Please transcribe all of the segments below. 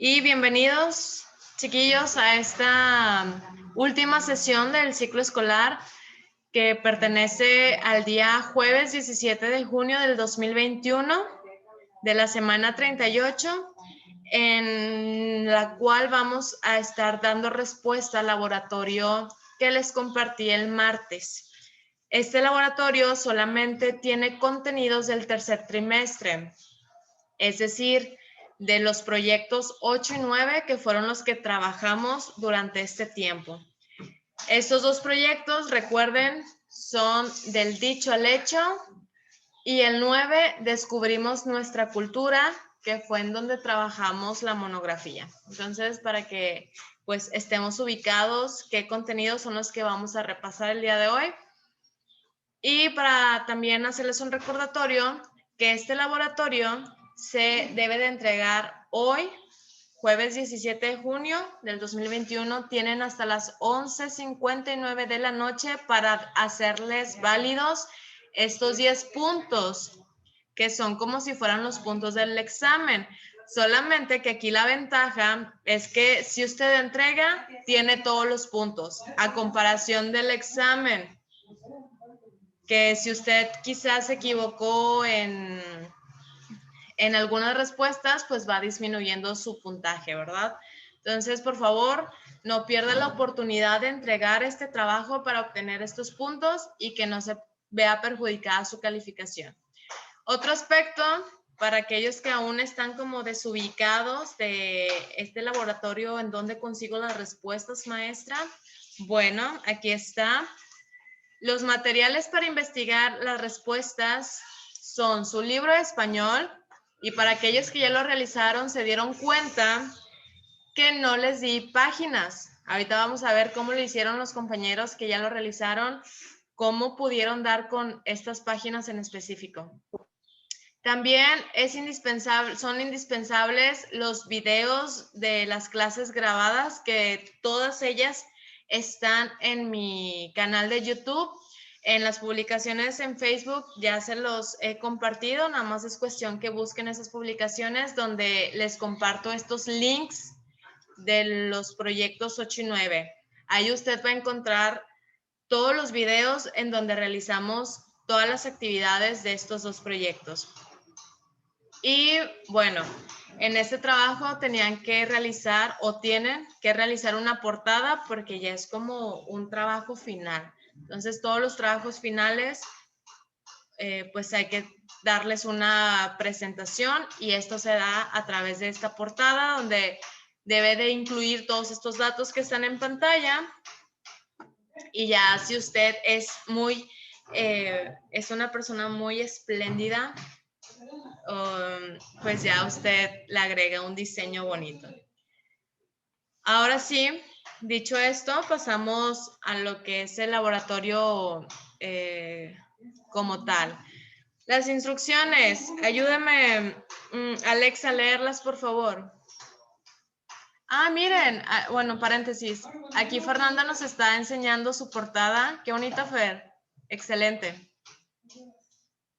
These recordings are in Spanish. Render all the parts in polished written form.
Y bienvenidos, chiquillos, a esta última sesión del ciclo escolar que pertenece al día jueves 17 de junio del 2021 de la semana 38, en la cual vamos a estar dando respuesta al laboratorio que les compartí el martes. Este laboratorio solamente tiene contenidos del tercer trimestre, es decir, de los proyectos 8 y 9 que fueron los que trabajamos durante este tiempo. Estos dos proyectos, recuerden, son del dicho al hecho, y el 9, descubrimos nuestra cultura, que fue en donde trabajamos la monografía. Entonces, para que pues estemos ubicados qué contenidos son los que vamos a repasar el día de hoy. Y para también hacerles un recordatorio que este laboratorio se debe de entregar hoy, jueves 17 de junio del 2021. Tienen hasta las 11:59 de la noche para hacerles válidos estos 10 puntos, que son como si fueran los puntos del examen. Solamente que aquí la ventaja es que si usted entrega, tiene todos los puntos, a comparación del examen, que si usted quizás se equivocó en algunas respuestas, pues va disminuyendo su puntaje, ¿verdad? Entonces, por favor, no pierda la oportunidad de entregar este trabajo para obtener estos puntos y que no se vea perjudicada su calificación. Otro aspecto, para aquellos que aún están como desubicados de este laboratorio, ¿en dónde consigo las respuestas, maestra? Bueno, aquí está. Los materiales para investigar las respuestas son su libro de español, y para aquellos que ya lo realizaron se dieron cuenta que no les di páginas. Ahorita vamos a ver cómo lo hicieron los compañeros que ya lo realizaron, cómo pudieron dar con estas páginas en específico. También son indispensables los videos de las clases grabadas, que todas ellas están en mi canal de YouTube. En las publicaciones en Facebook ya se los he compartido, nada más es cuestión que busquen esas publicaciones donde les comparto estos links de los proyectos 8 y 9. Ahí usted va a encontrar todos los videos en donde realizamos todas las actividades de estos dos proyectos. Y bueno, en este trabajo tenían que realizar o tienen que realizar una portada, porque ya es como un trabajo final. Entonces, todos los trabajos finales, pues hay que darles una presentación, y esto se da a través de esta portada, donde debe de incluir todos estos datos que están en pantalla. Y ya si usted es una persona muy espléndida, pues ya usted le agrega un diseño bonito. Ahora sí, dicho esto, pasamos a lo que es el laboratorio como tal. Las instrucciones, ayúdame, Alexa, a leerlas, por favor. Miren, bueno, paréntesis, aquí Fernanda nos está enseñando su portada. Qué bonita, Fer, excelente.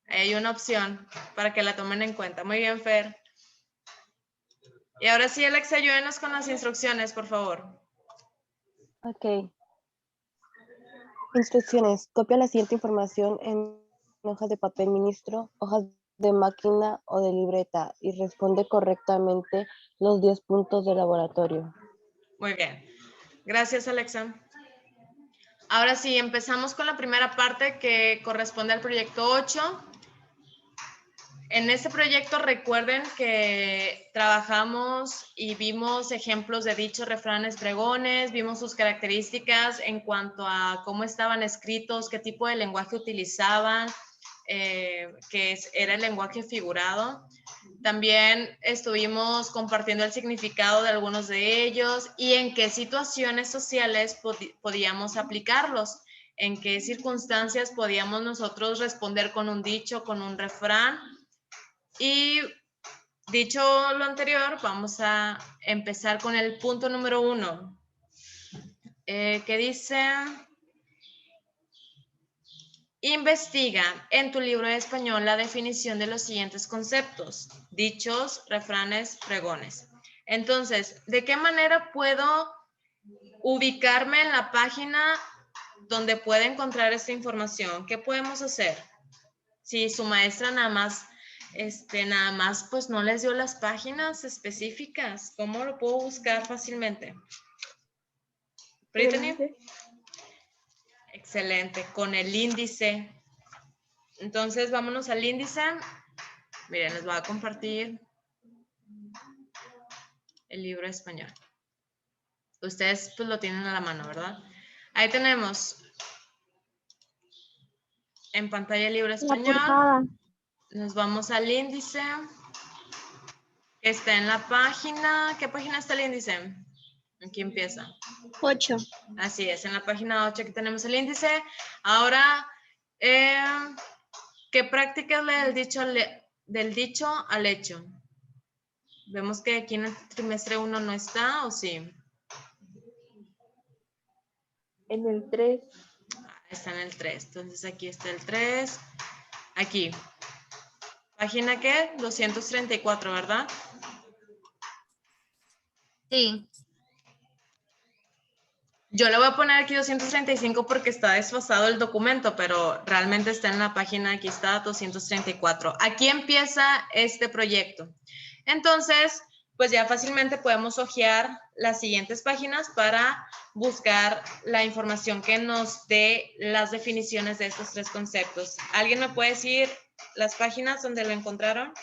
Hay una opción para que la tomen en cuenta. Muy bien, Fer. Y ahora sí, Alexa, ayúdenos con las instrucciones, por favor. Ok. Instrucciones. Copia la siguiente información en hojas de papel ministro, hojas de máquina o de libreta, y responde correctamente los 10 puntos del laboratorio. Muy bien. Gracias, Alexa. Ahora sí, empezamos con la primera parte, que corresponde al proyecto 8. En este proyecto recuerden que trabajamos y vimos ejemplos de dichos, refranes, pregones, vimos sus características en cuanto a cómo estaban escritos, qué tipo de lenguaje utilizaban, era el lenguaje figurado. También estuvimos compartiendo el significado de algunos de ellos y en qué situaciones sociales podíamos aplicarlos, en qué circunstancias podíamos nosotros responder con un dicho, con un refrán. Y dicho lo anterior, vamos a empezar con el punto número 1, que dice: investiga en tu libro de español la definición de los siguientes conceptos: dichos, refranes, pregones. Entonces, ¿de qué manera puedo ubicarme en la página donde puede encontrar esta información? ¿Qué podemos hacer? Si su maestra nada más, pues no les dio las páginas específicas, ¿cómo lo puedo buscar fácilmente? Brittany. Excelente, con el índice. Entonces, vámonos al índice. Miren, les voy a compartir el libro de español. Ustedes pues lo tienen a la mano, ¿verdad? Ahí tenemos en pantalla el libro de español. Nos vamos al índice que está en la página. ¿Qué página está el índice? Aquí empieza. 8. Así es, en la página 8 que tenemos el índice. Ahora, ¿qué práctica es la del dicho al hecho? Vemos que aquí en el trimestre 1 no está, ¿o sí? En el 3. Está en el 3. Entonces aquí está el 3. Aquí. ¿Página qué? 234, ¿verdad? Sí. Yo le voy a poner aquí 235 porque está desfasado el documento, pero realmente está en la página, aquí está 234. Aquí empieza este proyecto. Entonces, pues ya fácilmente podemos hojear las siguientes páginas para buscar la información que nos dé las definiciones de estos tres conceptos. ¿Alguien me puede decir las páginas donde lo encontraron?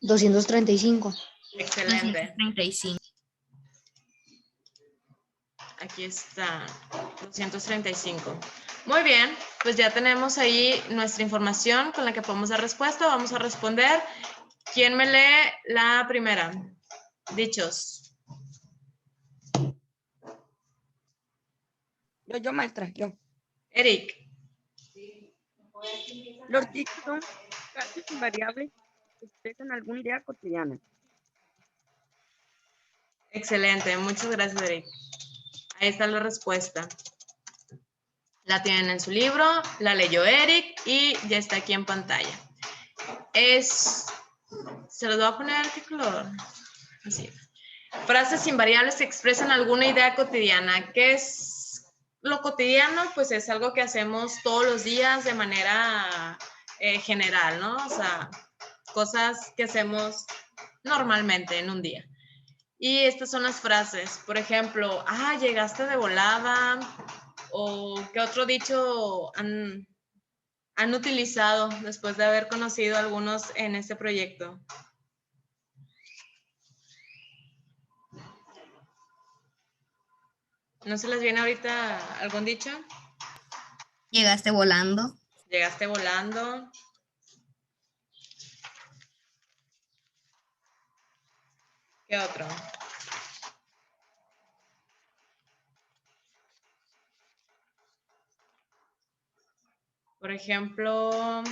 235. Excelente. 235. Aquí está, 235. Muy bien, pues ya tenemos ahí nuestra información con la que podemos dar respuesta. Vamos a responder. ¿Quién me lee la primera? Dichos. Yo, maestra, yo. Eric. Los dichos son frases invariables que expresan alguna idea cotidiana. Excelente, muchas gracias, Eric. Ahí está la respuesta. La tienen en su libro, la leyó Eric y ya está aquí en pantalla. Se los voy a poner, ¿qué color? Así. Frases invariables que expresan alguna idea cotidiana. ¿Qué es lo cotidiano? Pues es algo que hacemos todos los días de manera general, ¿no? O sea, cosas que hacemos normalmente en un día. Y estas son las frases. Por ejemplo, llegaste de volada. ¿O qué otro dicho han utilizado después de haber conocido algunos en este proyecto? ¿No se les viene ahorita algún dicho? Llegaste volando. Llegaste volando. ¿Qué otro? Por ejemplo,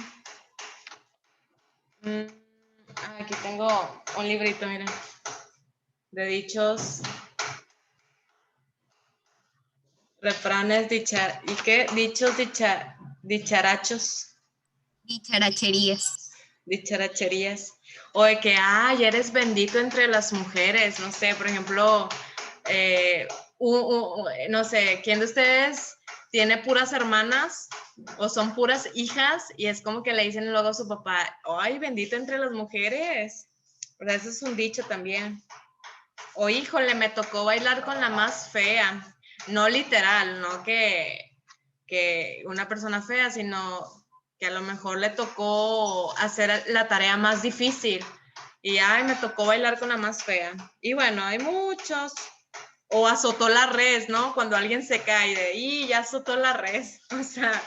aquí tengo un librito, miren, de dichos, refranes, dichos dicharachos. Dicharacherías. Dicharacherías. O de que, eres bendito entre las mujeres. No sé, por ejemplo, no sé, ¿quién de ustedes tiene puras hermanas o son puras hijas? Y es como que le dicen luego a su papá, ay, bendito entre las mujeres. O sea, eso es un dicho también. O híjole, me tocó bailar con la más fea. No literal, no que una persona fea, sino que a lo mejor le tocó hacer la tarea más difícil y me tocó bailar con la más fea. Y bueno, hay muchos. O azotó la res, ¿no? Cuando alguien se cae ya azotó la res. O sea,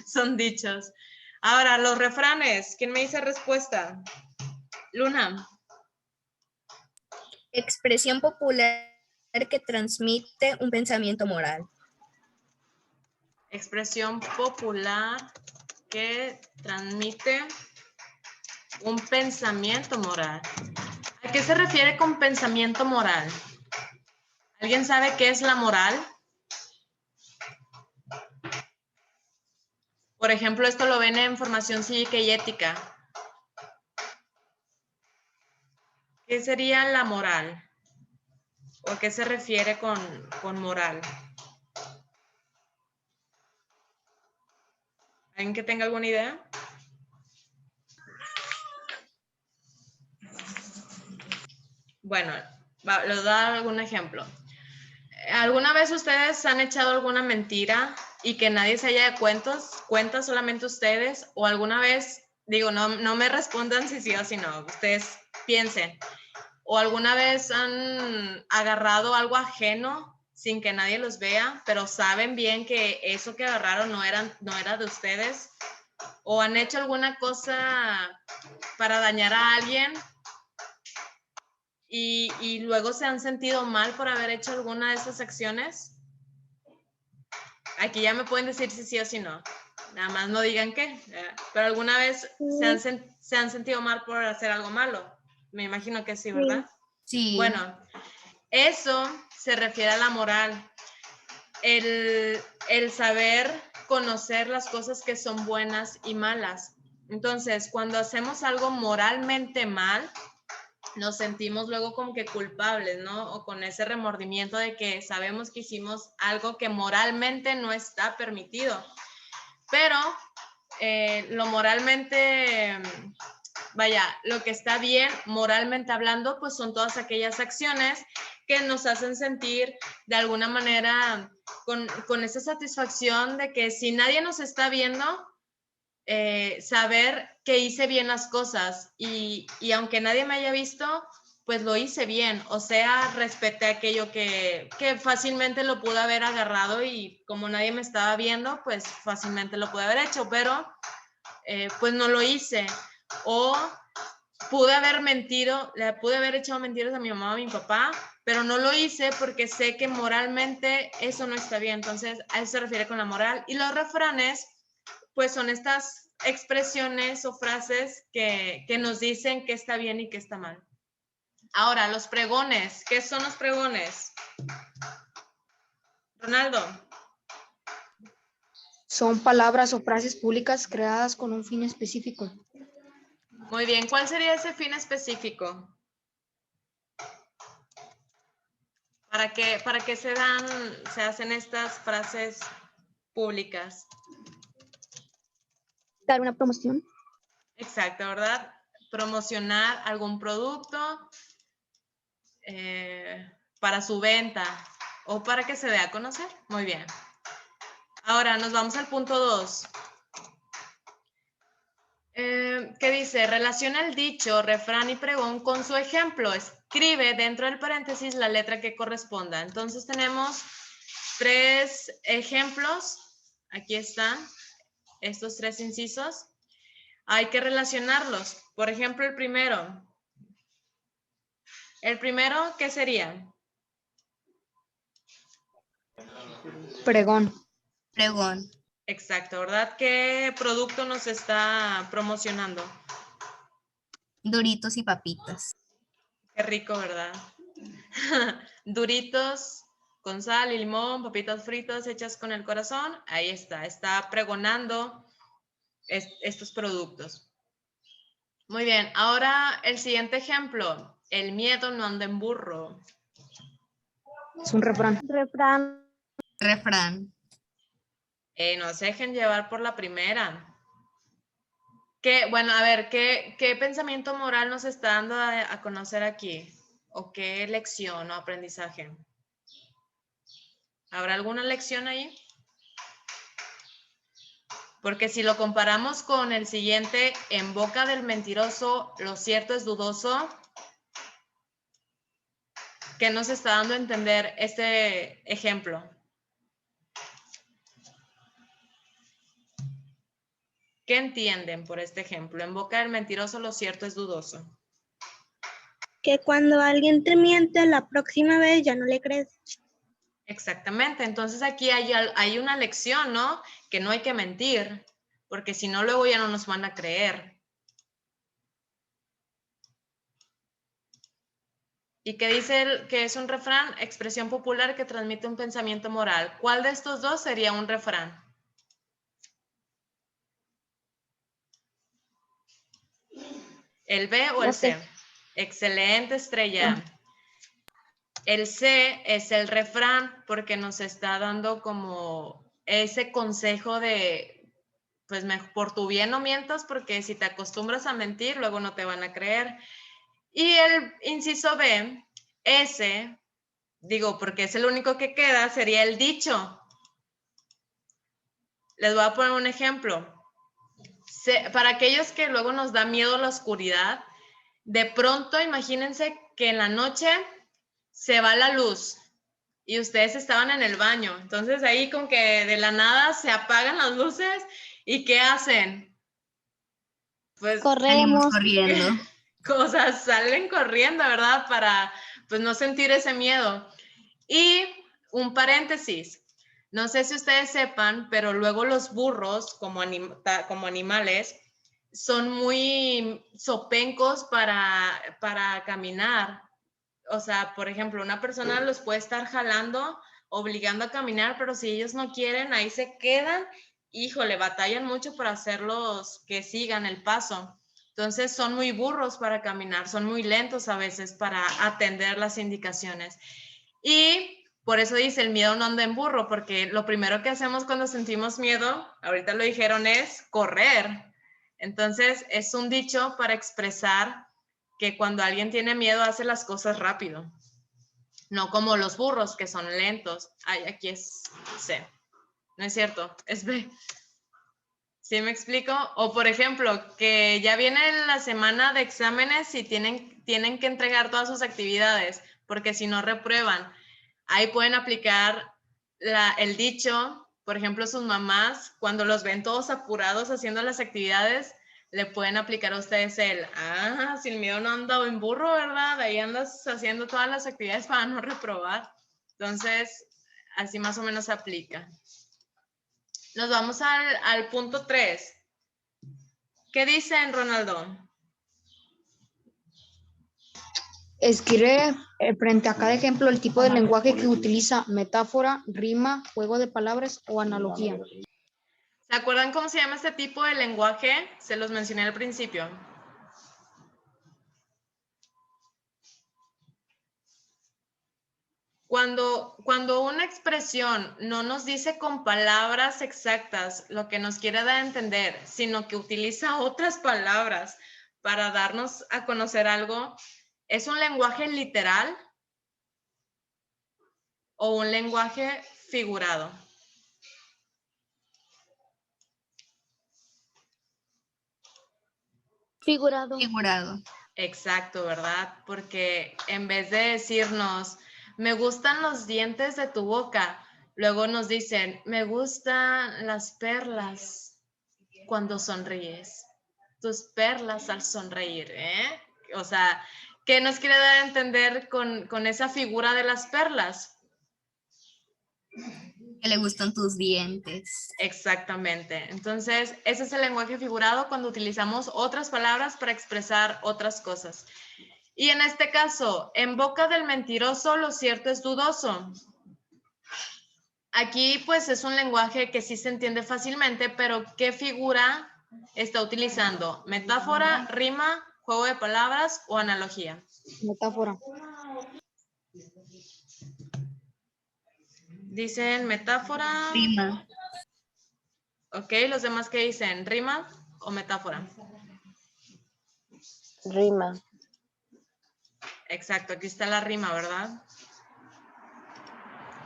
son dichos. Ahora, los refranes. ¿Quién me dice respuesta? Luna. Expresión popular que transmite un pensamiento moral. Expresión popular que transmite un pensamiento moral. ¿A qué se refiere con pensamiento moral? ¿Alguien sabe qué es la moral? Por ejemplo, esto lo ven en formación cívica y ética. ¿Qué sería la moral? ¿O a qué se refiere con moral? ¿Alguien que tenga alguna idea? Bueno, les voy a dar algún ejemplo. ¿Alguna vez ustedes han echado alguna mentira y que nadie se haya dado cuenta, solamente ustedes? ¿O alguna vez, digo, no me respondan si sí o si no, ustedes piensen, o alguna vez han agarrado algo ajeno sin que nadie los vea, pero saben bien que eso que agarraron no era de ustedes? ¿O han hecho alguna cosa para dañar a alguien y luego se han sentido mal por haber hecho alguna de esas acciones? Aquí ya me pueden decir si sí o si no. Nada más no digan qué. Pero alguna vez se han sentido mal por hacer algo malo. Me imagino que sí, ¿verdad? Sí. Bueno, eso se refiere a la moral. El saber conocer las cosas que son buenas y malas. Entonces, cuando hacemos algo moralmente mal, nos sentimos luego como que culpables, ¿no? O con ese remordimiento de que sabemos que hicimos algo que moralmente no está permitido. Pero lo moralmente, vaya, lo que está bien moralmente hablando, pues son todas aquellas acciones que nos hacen sentir de alguna manera con esa satisfacción de que si nadie nos está viendo, saber que hice bien las cosas y aunque nadie me haya visto, pues lo hice bien, o sea, respeté aquello que fácilmente lo pude haber agarrado y como nadie me estaba viendo, pues fácilmente lo pude haber hecho, pero pues no lo hice. O pude haber mentido, le pude haber echado mentiras a mi mamá o a mi papá, pero no lo hice porque sé que moralmente eso no está bien. Entonces, a eso se refiere con la moral. Y los refranes, pues son estas expresiones o frases que nos dicen qué está bien y qué está mal. Ahora, los pregones. ¿Qué son los pregones? Ronaldo. Son palabras o frases públicas creadas con un fin específico. Muy bien, ¿cuál sería ese fin específico? ¿Para qué se hacen estas frases públicas? Dar una promoción. Exacto, ¿verdad? Promocionar algún producto para su venta o para que se dé a conocer. Muy bien. Ahora nos vamos al punto 2. ¿Qué dice? Relaciona el dicho, refrán y pregón con su ejemplo. Escribe dentro del paréntesis la letra que corresponda. Entonces tenemos 3 ejemplos. Aquí están estos 3 incisos. Hay que relacionarlos. Por ejemplo, el primero. El primero, ¿qué sería? Pregón. Pregón. Exacto, ¿verdad? ¿Qué producto nos está promocionando? Doritos y papitas. Qué rico, ¿verdad? Duritos con sal y limón, papitas fritas hechas con el corazón. Ahí está pregonando estos productos. Muy bien, ahora el siguiente ejemplo. El miedo no anda en burro. Es un refrán. Refrán. No se dejen llevar por la primera. Bueno, a ver, ¿qué pensamiento moral nos está dando a conocer aquí? ¿O qué lección o aprendizaje? ¿Habrá alguna lección ahí? Porque si lo comparamos con el siguiente, en boca del mentiroso, lo cierto es dudoso, ¿qué nos está dando a entender este ejemplo? ¿Qué entienden por este ejemplo? En boca del mentiroso, lo cierto es dudoso. Que cuando alguien te miente, la próxima vez ya no le crees. Exactamente, entonces aquí hay una lección, ¿no? Que no hay que mentir, porque si no, luego ya no nos van a creer. ¿Y qué dice que es un refrán? Expresión popular que transmite un pensamiento moral. ¿Cuál de estos dos sería un refrán? ¿El B o el C? Excelente, Estrella. El C es el refrán porque nos está dando como ese consejo de, pues por tu bien no mientas porque si te acostumbras a mentir, luego no te van a creer. Y el inciso B, ese, digo porque es el único que queda, sería el dicho. Les voy a poner un ejemplo. Para aquellos que luego nos da miedo la oscuridad, de pronto imagínense que en la noche se va la luz y ustedes estaban en el baño. Entonces ahí con que de la nada se apagan las luces y ¿qué hacen? Pues Salimos corriendo. cosas salen corriendo, ¿verdad? Para pues no sentir ese miedo. Y un paréntesis. No sé si ustedes sepan, pero luego los burros como animales son muy sopencos para caminar. O sea, por ejemplo, una persona los puede estar jalando, obligando a caminar, pero si ellos no quieren, ahí se quedan. Híjole, batallan mucho para hacerlos que sigan el paso. Entonces son muy burros para caminar, son muy lentos a veces para atender las indicaciones. Y por eso dice, el miedo no anda en burro, porque lo primero que hacemos cuando sentimos miedo, ahorita lo dijeron, es correr. Entonces es un dicho para expresar que cuando alguien tiene miedo hace las cosas rápido, no como los burros que son lentos. Ay, aquí es C, no es cierto, es B. ¿Sí me explico? O por ejemplo, que ya viene la semana de exámenes y tienen que entregar todas sus actividades, porque si no reprueban. Ahí pueden aplicar el dicho, por ejemplo, sus mamás, cuando los ven todos apurados haciendo las actividades, le pueden aplicar a ustedes sin miedo no anda en burro, ¿verdad? Ahí andas haciendo todas las actividades para no reprobar. Entonces, así más o menos se aplica. Nos vamos al punto 3. ¿Qué dicen, Ronaldo? Escribe frente a cada ejemplo el tipo de lenguaje que utiliza: metáfora, rima, juego de palabras o analogía. ¿Se acuerdan cómo se llama este tipo de lenguaje? Se los mencioné al principio. Cuando una expresión no nos dice con palabras exactas lo que nos quiere dar a entender, sino que utiliza otras palabras para darnos a conocer algo, ¿es un lenguaje literal o un lenguaje figurado? Figurado. Figurado. Exacto, ¿verdad? Porque en vez de decirnos, me gustan los dientes de tu boca, luego nos dicen, me gustan las perlas cuando sonríes, tus perlas al sonreír, ¿eh? O sea, ¿qué nos quiere dar a entender con esa figura de las perlas? Que le gustan tus dientes. Exactamente. Entonces, ese es el lenguaje figurado cuando utilizamos otras palabras para expresar otras cosas. Y en este caso, en boca del mentiroso lo cierto es dudoso. Aquí pues es un lenguaje que sí se entiende fácilmente, pero ¿qué figura está utilizando? ¿Metáfora, rima, juego de palabras o analogía? Metáfora. Dicen metáfora. Rima. Ok, los demás ¿qué dicen? ¿Rima o metáfora? Rima. Exacto, aquí está la rima, ¿verdad?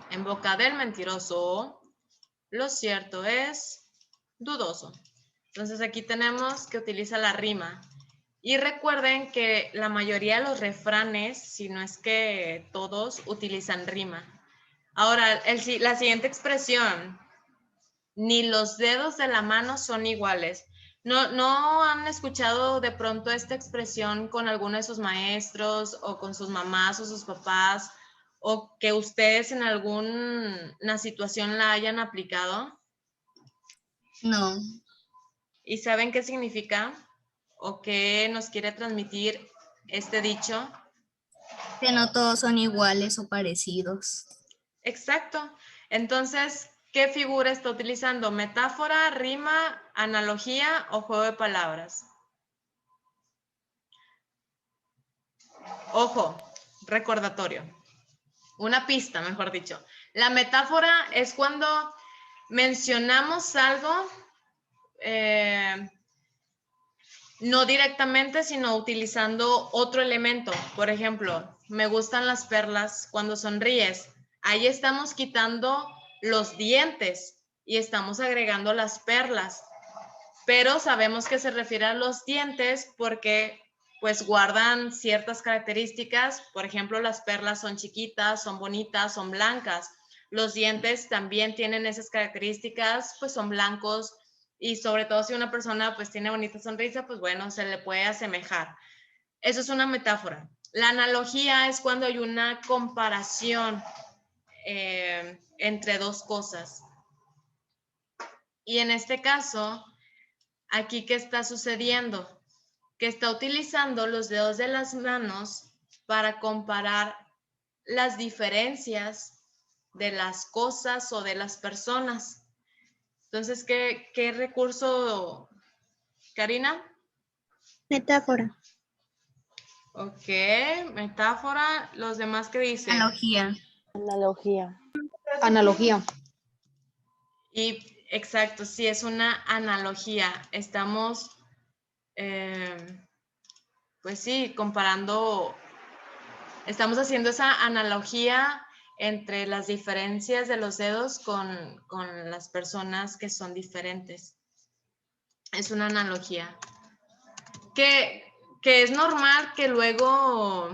En boca del mentiroso, lo cierto es dudoso. Entonces aquí tenemos que utiliza la rima. Y recuerden que la mayoría de los refranes, si no es que todos, utilizan rima. Ahora, la siguiente expresión, ni los dedos de la mano son iguales. ¿No han escuchado de pronto esta expresión con alguno de sus maestros o con sus mamás o sus papás o que ustedes en alguna situación la hayan aplicado? No. ¿Y saben qué significa o qué nos quiere transmitir este dicho? Que no todos son iguales o parecidos. Exacto. Entonces, ¿qué figura está utilizando? ¿Metáfora, rima, analogía o juego de palabras? Ojo, recordatorio. Una pista, mejor dicho. La metáfora es cuando mencionamos algo, no directamente, sino utilizando otro elemento. Por ejemplo, me gustan las perlas cuando sonríes. Ahí estamos quitando los dientes y estamos agregando las perlas. Pero sabemos que se refiere a los dientes porque pues guardan ciertas características. Por ejemplo, las perlas son chiquitas, son bonitas, son blancas. Los dientes también tienen esas características, pues son blancos, y sobre todo si una persona pues tiene bonita sonrisa, pues bueno, se le puede asemejar. Eso es una metáfora. La analogía es cuando hay una comparación entre dos cosas. Y en este caso, aquí, ¿qué está sucediendo? Que está utilizando los dedos de las manos para comparar las diferencias de las cosas o de las personas. Entonces, ¿qué recurso, Karina? Metáfora. Ok, metáfora. ¿Los demás qué dicen? Analogía. Analogía. Analogía. Y exacto, sí, es una analogía. Estamos, pues sí, comparando, estamos haciendo esa analogía entre las diferencias de los dedos con las personas que son diferentes. Es una analogía. Que es normal que luego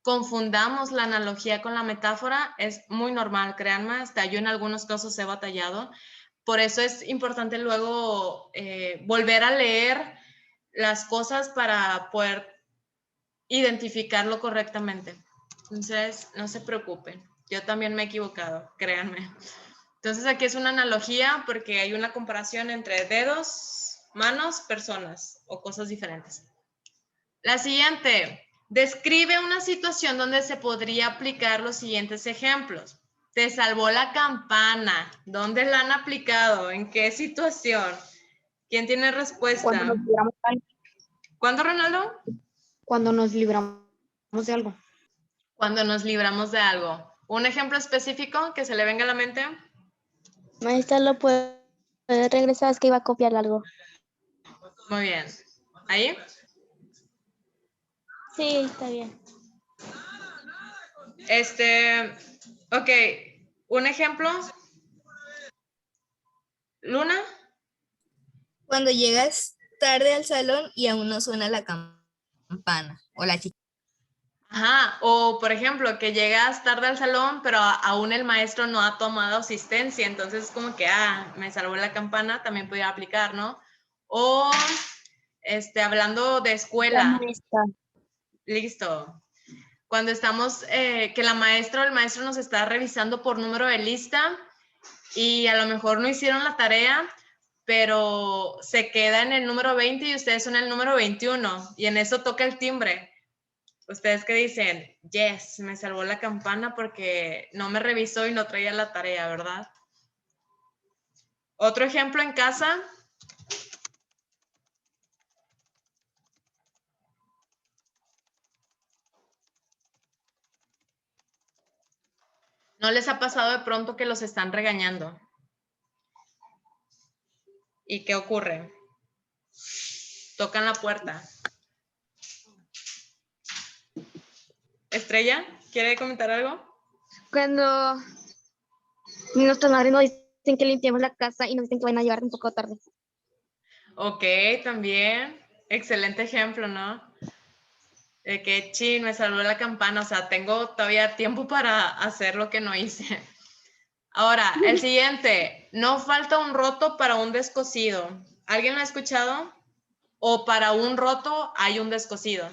confundamos la analogía con la metáfora. Es muy normal, créanme, hasta yo en algunos casos he batallado. Por eso es importante luego volver a leer las cosas para poder identificarlo correctamente. Entonces, no se preocupen. Yo también me he equivocado, créanme. Entonces, aquí es una analogía porque hay una comparación entre dedos, manos, personas o cosas diferentes. La siguiente. Describe una situación donde se podría aplicar los siguientes ejemplos. Te salvó la campana. ¿Dónde la han aplicado? ¿En qué situación? ¿Quién tiene respuesta? Cuando nos libramos de algo. ¿Cuándo, Ronaldo? Cuando nos libramos de algo. Cuando nos libramos de algo. ¿Un ejemplo específico que se le venga a la mente? Maestra, ¿lo puede regresar? Es que iba a copiar algo. Muy bien. ¿Ahí? Sí, está bien. Ok. ¿Un ejemplo? ¿Luna? Cuando llegas tarde al salón y aún no suena la campana o la chica. Ajá, o por ejemplo, que llegas tarde al salón, pero aún el maestro no ha tomado asistencia, entonces es como que, me salvó la campana, también podría aplicar, ¿no? O, hablando de escuela. Listo. Cuando estamos, que el maestro nos está revisando por número de lista y a lo mejor no hicieron la tarea, pero se queda en el número 20 y ustedes son el número 21 y en eso toca el timbre. ¿Ustedes qué dicen? Yes, me salvó la campana porque no me revisó y no traía la tarea, ¿verdad? Otro ejemplo en casa. ¿No les ha pasado de pronto que los están regañando? ¿Y qué ocurre? Tocan la puerta. Estrella, ¿quiere comentar algo? Cuando nuestras madres nos dicen que limpiemos la casa y nos dicen que van a llegar un poco tarde. Ok, también. Excelente ejemplo, ¿no? De que, chin, me salvó la campana. O sea, tengo todavía tiempo para hacer lo que no hice. Ahora, el siguiente. No falta un roto para un descosido. ¿Alguien lo ha escuchado? O para un roto hay un descosido.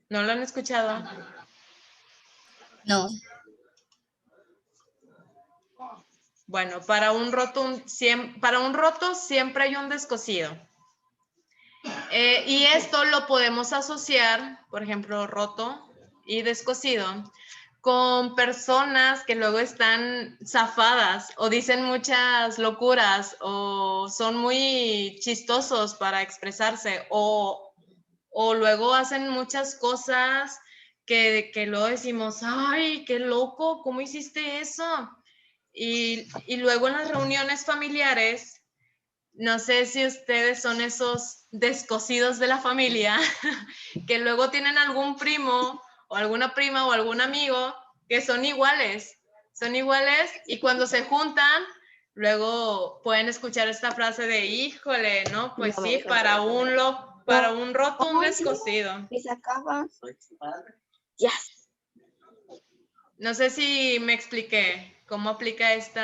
¿No lo han escuchado? No. Bueno, para un roto siempre hay un descosido. Y esto lo podemos asociar, por ejemplo, roto y descosido, con personas que luego están zafadas o dicen muchas locuras o son muy chistosos para expresarse o luego hacen muchas cosas que luego decimos, ay, qué loco, ¿cómo hiciste eso? Y luego en las reuniones familiares, no sé si ustedes son esos descosidos de la familia, que luego tienen algún primo o alguna prima o algún amigo que son iguales y cuando se juntan, luego pueden escuchar esta frase de, híjole, ¿no? Pues sí, para un roto, un descosido. Y se acaba. Ya. No sé si me expliqué cómo aplica este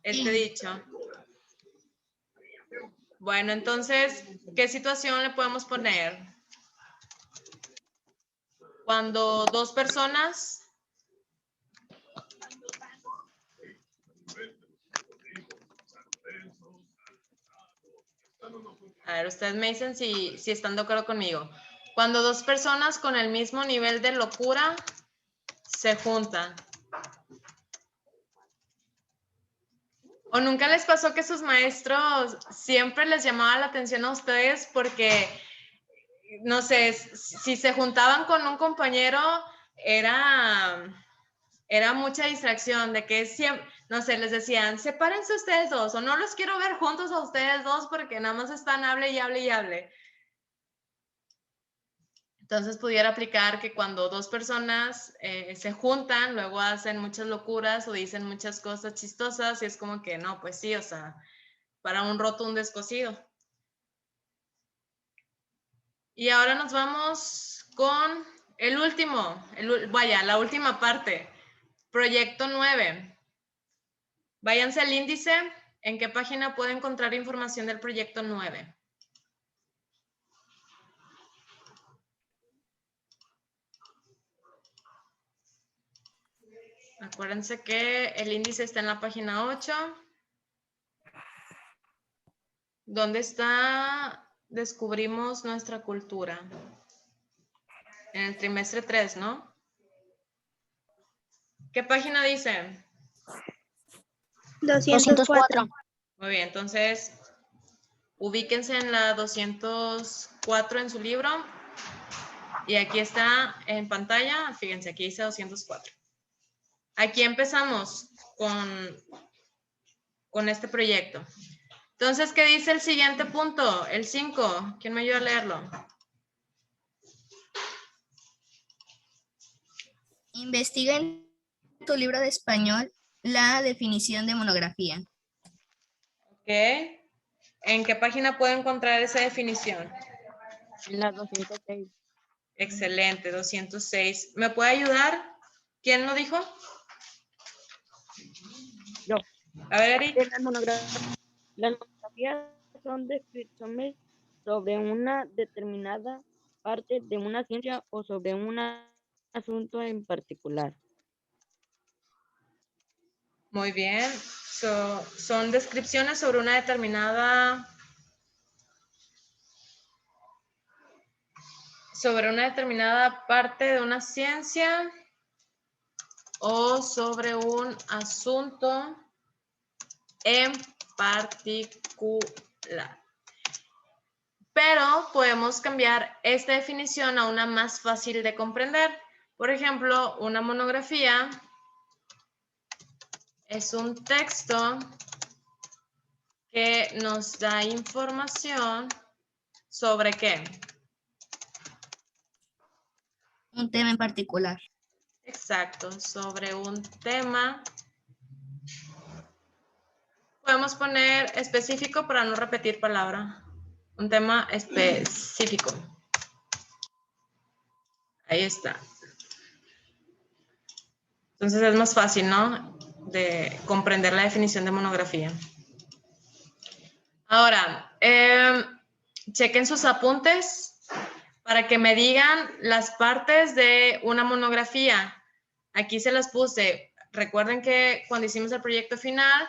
dicho. Bueno, entonces, ¿qué situación le podemos poner? Cuando dos personas... A ver, ustedes me dicen si están de acuerdo conmigo. Cuando dos personas con el mismo nivel de locura se juntan. ¿O nunca les pasó que sus maestros siempre les llamaba la atención a ustedes porque, no sé, si se juntaban con un compañero, era mucha distracción de que siempre, no sé, les decían, sepárense ustedes dos, o no los quiero ver juntos a ustedes dos porque nada más están hable y hable y hable. Entonces pudiera aplicar que cuando dos personas se juntan, luego hacen muchas locuras o dicen muchas cosas chistosas y es como que no, pues sí, o sea, para un roto, un descosido. Y ahora nos vamos con el último, la última parte, proyecto 9. Váyanse al índice, ¿en qué página puede encontrar información del proyecto 9? Acuérdense que el índice está en la página 8. ¿Dónde está? Descubrimos nuestra cultura. En el trimestre 3, ¿no? ¿Qué página dice? 204. Muy bien, entonces ubíquense en la 204 en su libro. Y aquí está en pantalla, fíjense, aquí dice 204. Aquí empezamos con este proyecto. Entonces, ¿qué dice el siguiente punto? El 5. ¿Quién me ayuda a leerlo? Investiga en tu libro de español la definición de monografía. Ok. ¿En qué página puedo encontrar esa definición? En la 206. Excelente, 206. ¿Me puede ayudar? ¿Quién lo dijo? Yo. A ver, Eric. Las monografías son descripciones sobre una determinada parte de una ciencia o sobre un asunto en particular. Muy bien. Son descripciones sobre una determinada parte de una ciencia o sobre un asunto en particular. Pero podemos cambiar esta definición a una más fácil de comprender. Por ejemplo, una monografía es un texto que nos da información sobre ¿qué? Un tema en particular. Exacto, sobre un tema. Podemos poner específico para no repetir palabra. Un tema específico. Ahí está. Entonces es más fácil, ¿no? De comprender la definición de monografía. Ahora, chequen sus apuntes para que me digan las partes de una monografía. Aquí se las puse. Recuerden que cuando hicimos el proyecto final,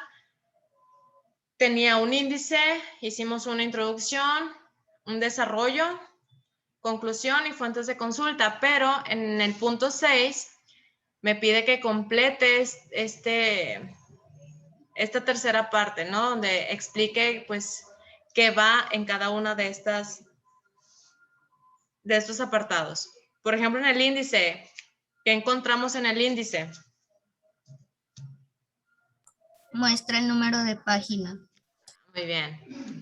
tenía un índice, hicimos una introducción, un desarrollo conclusión y fuentes de consulta, pero en el punto 6 me pide que completes esta tercera parte, ¿no? Donde explique, pues, qué va en cada una de estos apartados. Por ejemplo, en el índice, ¿qué encontramos en el índice? Muestra el número de página. Muy bien.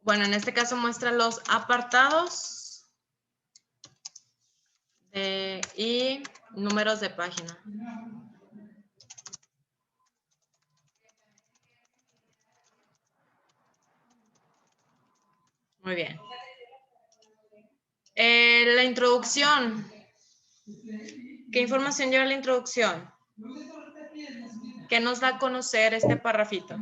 Bueno, en este caso muestra los apartados y números de página. Muy bien. La introducción. ¿Qué información lleva la introducción? ¿Qué nos da a conocer este parrafito?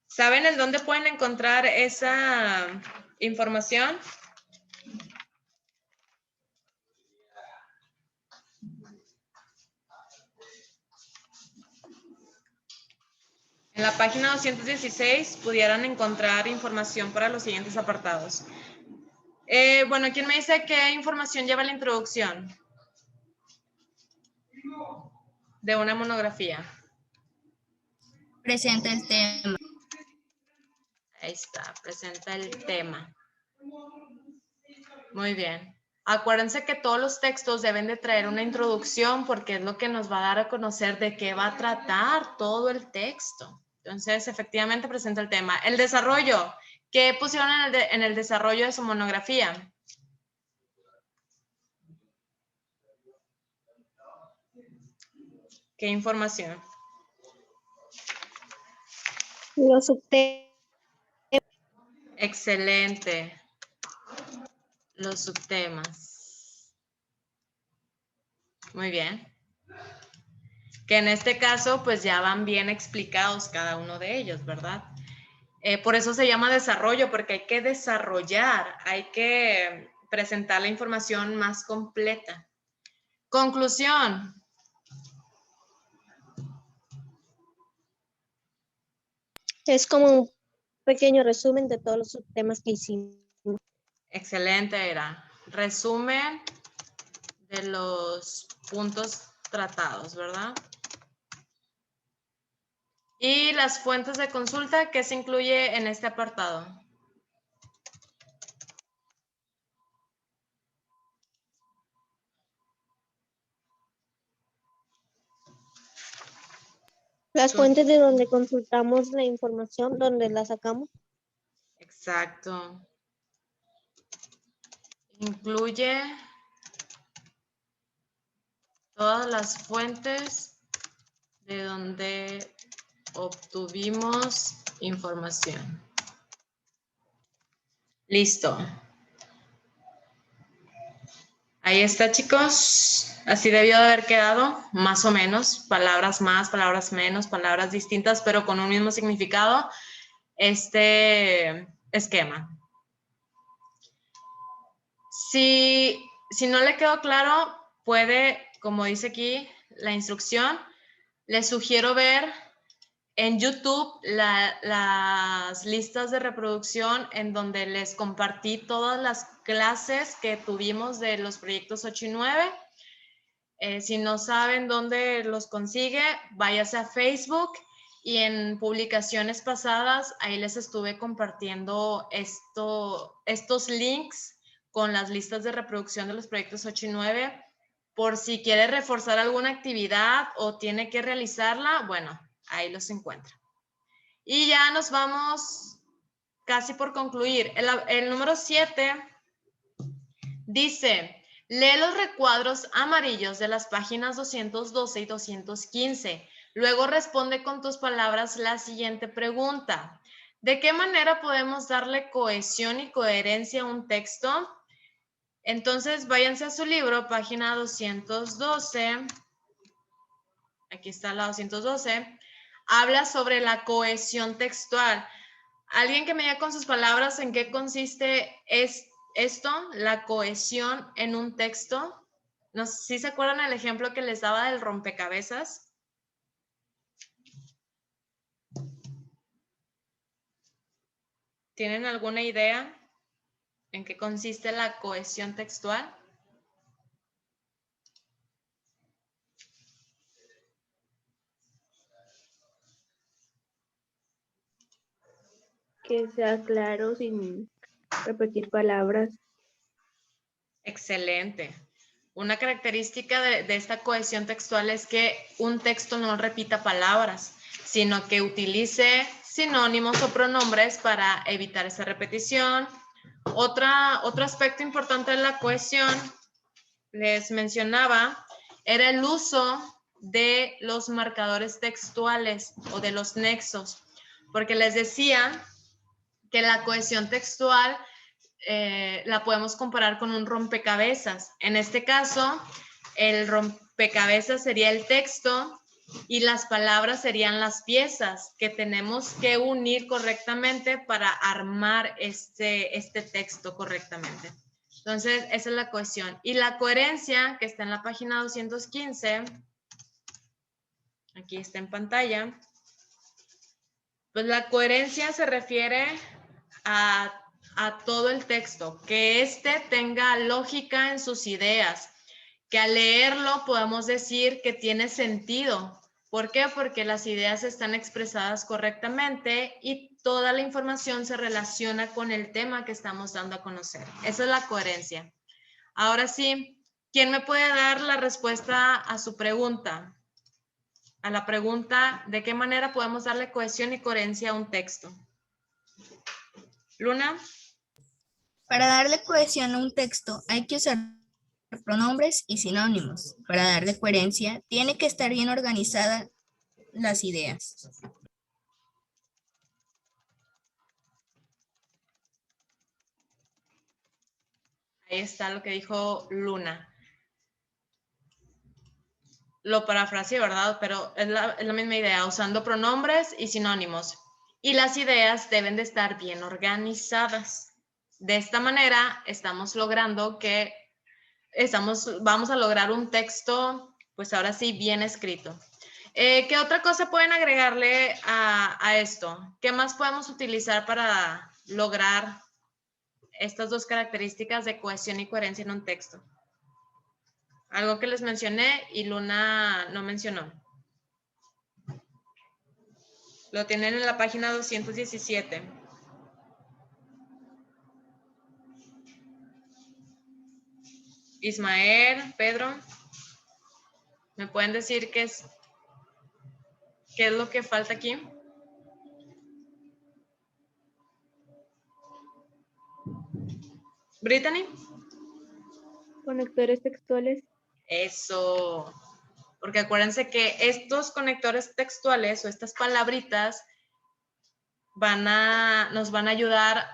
¿Saben en dónde pueden encontrar esa información? En la página 216 pudieran encontrar información para los siguientes apartados. Bueno, ¿quién me dice qué información lleva la introducción de una monografía? Presenta el tema. Ahí está, presenta el tema. Muy bien. Acuérdense que todos los textos deben de traer una introducción porque es lo que nos va a dar a conocer de qué va a tratar todo el texto. Entonces, efectivamente presenta el tema. El desarrollo. ¿Qué pusieron en el desarrollo de su monografía? ¿Qué información? Los subtemas. Excelente. Los subtemas. Muy bien. Que en este caso, pues ya van bien explicados cada uno de ellos, ¿verdad? Por eso se llama desarrollo, porque hay que desarrollar, hay que presentar la información más completa. Conclusión. Es como un pequeño resumen de todos los subtemas que hicimos. Excelente, era. Resumen de los puntos tratados, ¿verdad? Y las fuentes de consulta, ¿qué se incluye en este apartado? Las fuentes de donde consultamos la información, donde la sacamos. Exacto. Incluye todas las fuentes de donde obtuvimos información. Listo. Ahí está, chicos. Así debió de haber quedado, más o menos. Palabras más, palabras menos, palabras distintas, pero con un mismo significado. Este esquema. Si no le quedó claro, puede, como dice aquí la instrucción, les sugiero ver en YouTube las listas de reproducción en donde les compartí todas las clases que tuvimos de los proyectos 8 y 9. Si no saben dónde los consigue, váyase a Facebook y en publicaciones pasadas ahí les estuve compartiendo estos links con las listas de reproducción de los proyectos 8 y 9. Por si quiere reforzar alguna actividad o tiene que realizarla, bueno, ahí los encuentra. Y ya nos vamos casi por concluir. El número 7 dice, lee los recuadros amarillos de las páginas 212 y 215. Luego responde con tus palabras la siguiente pregunta. ¿De qué manera podemos darle cohesión y coherencia a un texto? Entonces, váyanse a su libro, página 212. Aquí está la 212. Habla sobre la cohesión textual. ¿Alguien que me diga con sus palabras en qué consiste esto, la cohesión en un texto? No sé si se acuerdan el ejemplo que les daba del rompecabezas. ¿Tienen alguna idea en qué consiste la cohesión textual? Que sea claro sin repetir palabras. Excelente. Una característica de esta cohesión textual es que un texto no repita palabras, sino que utilice sinónimos o pronombres para evitar esa repetición. Otro aspecto importante de la cohesión, les mencionaba, era el uso de los marcadores textuales o de los nexos, porque les decía que la cohesión textual la podemos comparar con un rompecabezas. En este caso, el rompecabezas sería el texto y las palabras serían las piezas que tenemos que unir correctamente para armar este texto correctamente. Entonces, esa es la cohesión. Y la coherencia, que está en la página 215, aquí está en pantalla, pues la coherencia se refiere a todo el texto, que éste tenga lógica en sus ideas, que al leerlo podamos decir que tiene sentido. ¿Por qué? Porque las ideas están expresadas correctamente y toda la información se relaciona con el tema que estamos dando a conocer. Esa es la coherencia. Ahora sí, ¿quién me puede dar la respuesta a su pregunta? A la pregunta, ¿de qué manera podemos darle cohesión y coherencia a un texto? Luna. Para darle cohesión a un texto hay que usar pronombres y sinónimos. Para darle coherencia, tiene que estar bien organizadas las ideas. Ahí está lo que dijo Luna. Lo parafraseé, ¿verdad? Pero es la misma idea, usando pronombres y sinónimos. Y las ideas deben de estar bien organizadas. De esta manera estamos logrando que vamos a lograr un texto, pues ahora sí, bien escrito. ¿Qué otra cosa pueden agregarle a esto? ¿Qué más podemos utilizar para lograr estas dos características de cohesión y coherencia en un texto? Algo que les mencioné y Luna no mencionó. Lo tienen en la página 217. Ismael, Pedro, ¿me pueden decir qué es lo que falta aquí? Brittany. Conectores textuales. Eso. Porque acuérdense que estos conectores textuales o estas palabritas nos van a ayudar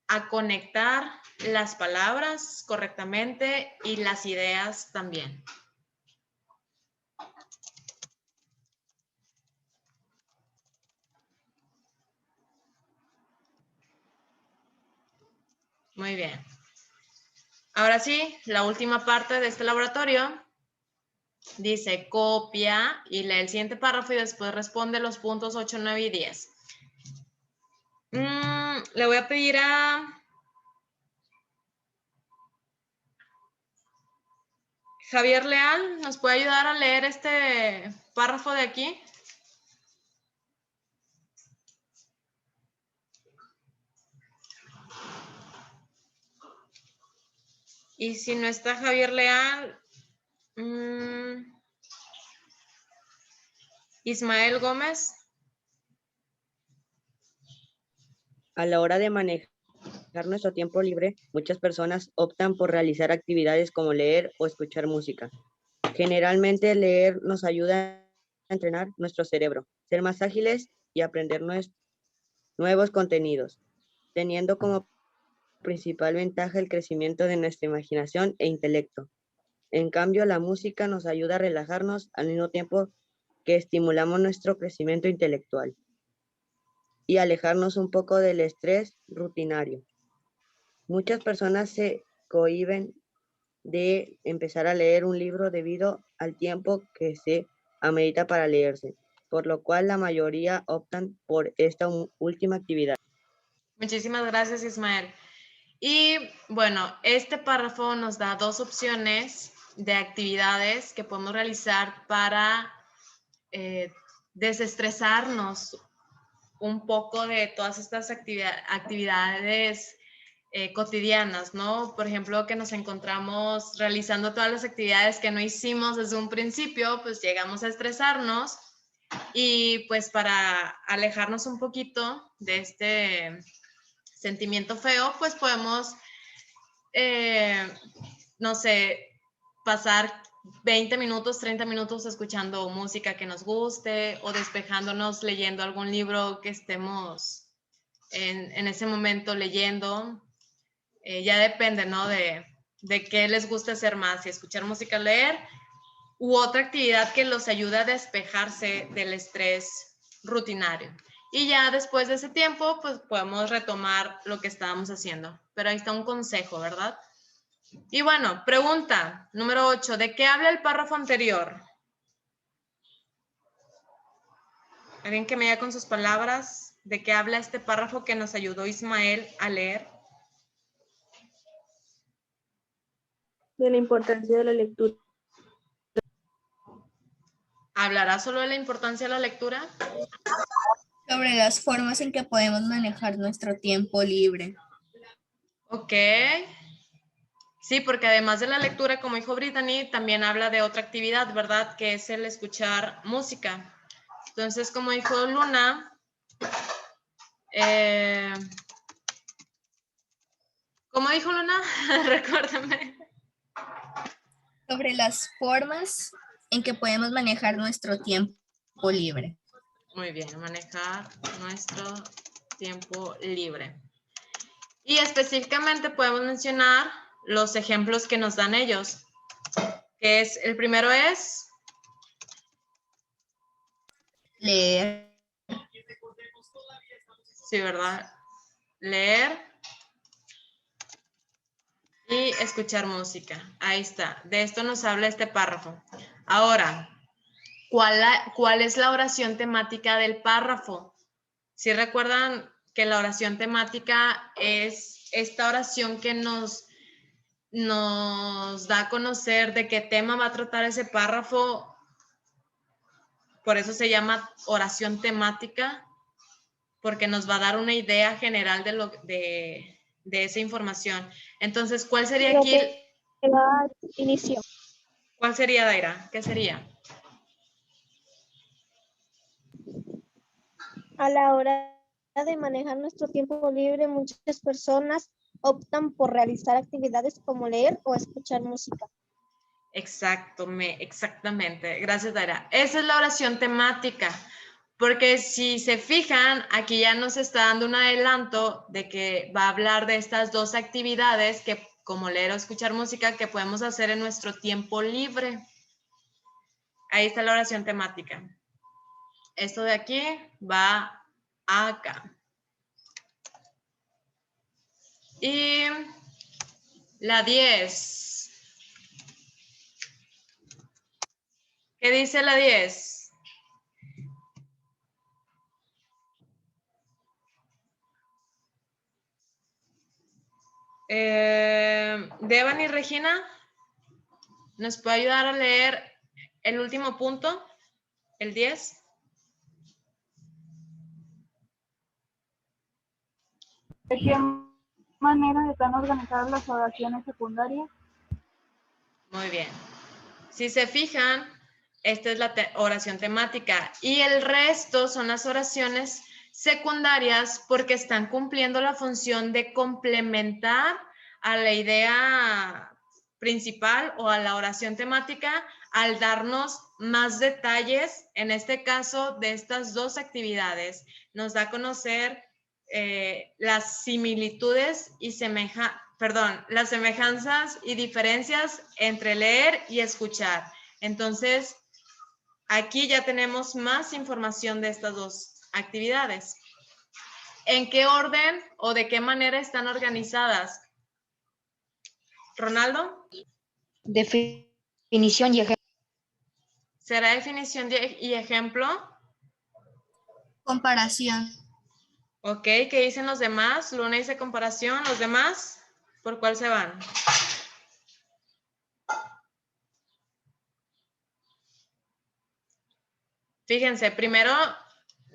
a conectar las palabras correctamente y las ideas también. Muy bien. Ahora sí, la última parte de este laboratorio dice copia y lee el siguiente párrafo y después responde los puntos 8, 9 y 10. Le voy a pedir a Javier Leal, ¿nos puede ayudar a leer este párrafo de aquí? Y si no está Javier Leal, Ismael Gómez. A la hora de manejar nuestro tiempo libre, muchas personas optan por realizar actividades como leer o escuchar música. Generalmente leer nos ayuda a entrenar nuestro cerebro, ser más ágiles y aprender nuevos contenidos, teniendo como principal ventaja el crecimiento de nuestra imaginación e intelecto. En cambio, la música nos ayuda a relajarnos al mismo tiempo que estimulamos nuestro crecimiento intelectual y alejarnos un poco del estrés rutinario. Muchas personas se cohíben de empezar a leer un libro debido al tiempo que se amerita para leerse, por lo cual la mayoría optan por esta última actividad. Muchísimas gracias, Ismael. Y bueno, este párrafo nos da dos opciones de actividades que podemos realizar para desestresarnos un poco de todas estas actividades cotidianas, ¿no? Por ejemplo, que nos encontramos realizando todas las actividades que no hicimos desde un principio, pues llegamos a estresarnos y pues para alejarnos un poquito de este sentimiento feo, pues podemos, no sé, pasar 20 minutos, 30 minutos escuchando música que nos guste o despejándonos leyendo algún libro que estemos en ese momento leyendo. Ya depende, ¿no? De qué les gusta hacer más, si escuchar música, leer, u otra actividad que los ayude a despejarse del estrés rutinario. Y ya después de ese tiempo, pues podemos retomar lo que estábamos haciendo. Pero ahí está un consejo, ¿verdad? Y bueno, pregunta número 8. ¿De qué habla el párrafo anterior? ¿Alguien que me diga con sus palabras de qué habla este párrafo que nos ayudó Ismael a leer? De la importancia de la lectura. ¿Hablará solo de la importancia de la lectura? Sobre las formas en que podemos manejar nuestro tiempo libre. Ok. Sí, porque además de la lectura, como dijo Brittany, también habla de otra actividad, ¿verdad? Que es el escuchar música. Entonces, como dijo Luna, ¿cómo dijo Luna? Recuérdame. Sobre las formas en que podemos manejar nuestro tiempo libre. Muy bien, manejar nuestro tiempo libre. Y específicamente podemos mencionar los ejemplos que nos dan ellos. Que es, el primero es Leer, sí, ¿verdad? Leer y escuchar música. Ahí está. De esto nos habla este párrafo. Ahora, ¿cuál es la oración temática del párrafo? Si recuerdan que la oración temática es esta oración que nos da a conocer de qué tema va a tratar ese párrafo. Por eso se llama oración temática, porque nos va a dar una idea general de esa información. Entonces, ¿cuál sería aquí? Inicio. ¿Cuál sería, Daira? ¿Qué sería? A la hora de manejar nuestro tiempo libre, muchas personas optan por realizar actividades como leer o escuchar música. Exactamente. Gracias, Daira. Esa es la oración temática, porque si se fijan, aquí ya nos está dando un adelanto de que va a hablar de estas dos actividades que, como leer o escuchar música, que podemos hacer en nuestro tiempo libre. Ahí está la oración temática. Esto de aquí va acá. Y la 10. ¿Qué dice la 10? Devan y Regina, ¿nos puede ayudar a leer el último punto, el 10? ¿De qué manera están organizadas las oraciones secundarias? Muy bien. Si se fijan, esta es la oración temática y el resto son las oraciones secundarias porque están cumpliendo la función de complementar a la idea principal o a la oración temática al darnos más detalles, en este caso, de estas dos actividades. Nos da a conocer las similitudes y las semejanzas y diferencias entre leer y escuchar. Entonces, aquí ya tenemos más información de estas dos actividades. ¿En qué orden o de qué manera están organizadas? ¿Ronaldo? Definición y ejemplo. ¿Será definición y ejemplo? comparación. Ok, ¿qué dicen los demás? Luna dice comparación. ¿Los demás? ¿Por cuál se van? Fíjense, primero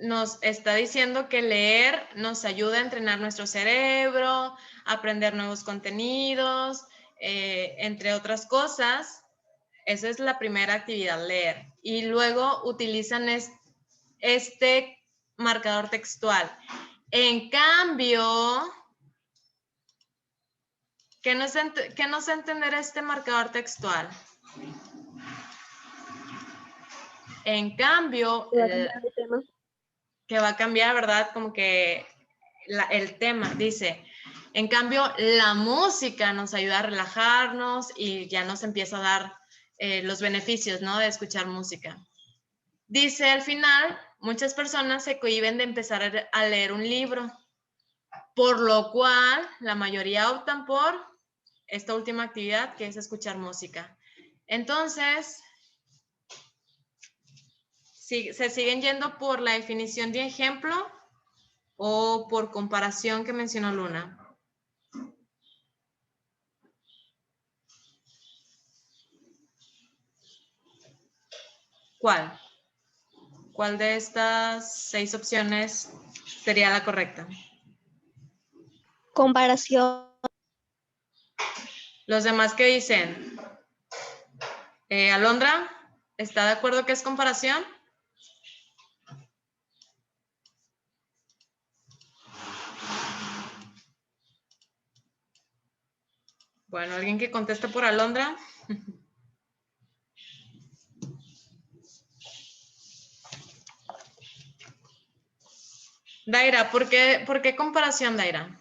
nos está diciendo que leer nos ayuda a entrenar nuestro cerebro, a aprender nuevos contenidos, entre otras cosas. Esa es la primera actividad, leer. Y luego utilizan este marcador textual. En cambio, ¿qué nos da a entender este marcador textual? En cambio, que va a cambiar, ¿verdad? Como que el tema, dice, en cambio, la música nos ayuda a relajarnos y ya nos empieza a dar los beneficios, ¿no? De escuchar música. Dice al final, muchas personas se cohíben de empezar a leer un libro, por lo cual la mayoría optan por esta última actividad, que es escuchar música. Entonces, ¿se siguen yendo por la definición de ejemplo o por comparación que mencionó Luna? ¿Cuál? ¿Cuál de estas 6 opciones sería la correcta? Comparación. ¿Los demás qué dicen? Alondra, ¿está de acuerdo que es comparación? Bueno, ¿alguien que conteste por Alondra? Daira, ¿por qué comparación, Daira?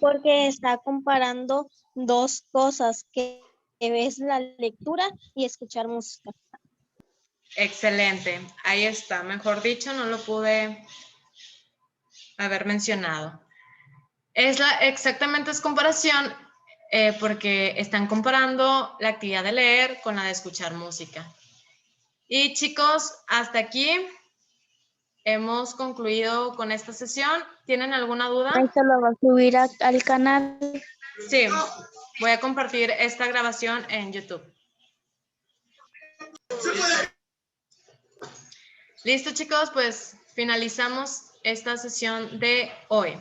Porque está comparando dos cosas, que es la lectura y escuchar música. Excelente, ahí está. Mejor dicho, no lo pude haber mencionado. Exactamente es comparación porque están comparando la actividad de leer con la de escuchar música. Y chicos, hasta aquí hemos concluido con esta sesión. ¿Tienen alguna duda? Esto lo va a subir al canal. Sí, voy a compartir esta grabación en YouTube. Listo, chicos, pues finalizamos esta sesión de hoy.